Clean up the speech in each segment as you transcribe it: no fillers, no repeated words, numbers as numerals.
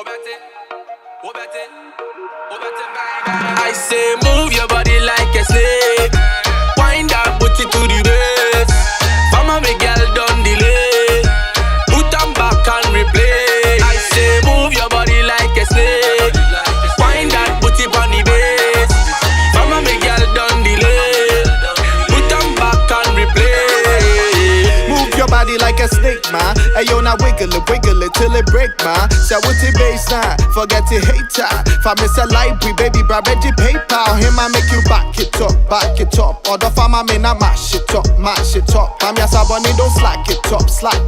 I say move your body like a snake. Wind that booty to the base. Mama, me girl don't delay. Put them back and replay. I say move your body like a snake. Wind that booty on the base. Mama, me girl don't delay. Put them back and replay. Move your body like a snake, man. Ayo, now wiggle it till it break, man. Say what it baseline, forget it hater. Fa miss a library, baby, bra ready PayPal. Him I make you back it up. Other farmer me not mash it up. I'm your sabony, don't slack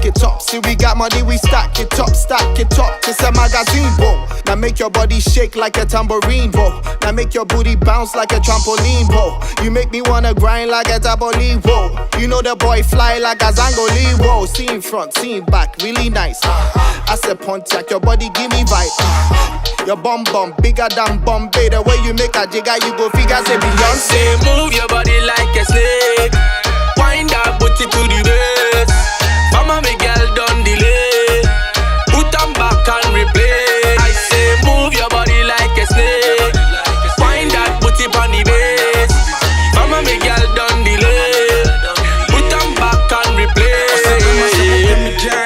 it up. See we got money, we stack it up. It's a magazine, whoa. Now make your body shake like a tambourine, whoa. Now make your booty bounce like a trampoline, whoa. You make me wanna grind like a taboli, whoa. You know the boy fly like a zangoli, whoa. See in front, see in back, really nice. I said Pontiac, your body give me vibe. Your bum bigger than Bombay. The way you make a jigger, you go figure say Beyonce. Say move your body like a snake. Wind that booty to the base. Mama, me girl don't delay. Put them back and replay. I say move your body like a snake. Wind that booty on the base. Mama, me girl don't delay. Put them back and replay.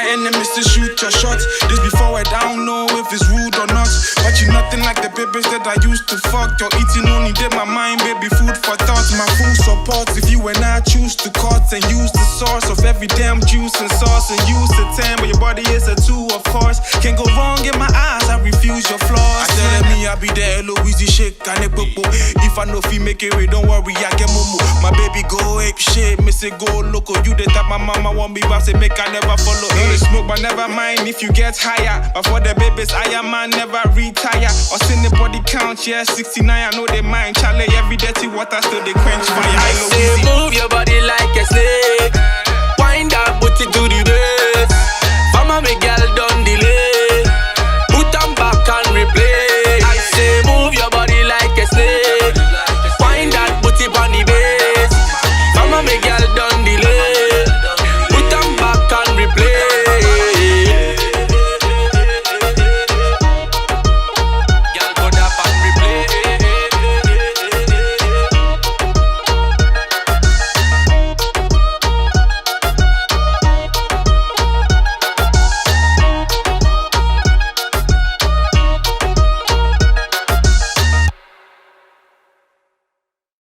Enemies to shoot your shots. This before I don't know if it's rude or not. But you nothing like the babies that I used to fuck. Your eating only did my mind, baby, food for thoughts. My full support if you and I choose to cut and use the source of every damn juice and sauce and use the 10, but your body is a 2, of course. Can't go wrong in my eyes, I refuse your flaws. I tell me I'll be there, Louise shake and a popo. If I know if you make it right, don't worry, I get momo. My baby go ape shit, miss it go loco. You the type my mama want me back, say make I never follow. Smoke, but never mind if you get higher. But for the babies, I am man, never retire. Or send the body count, yeah, 69, I know they mind. Charlie, every dirty water still they quench fire. I say move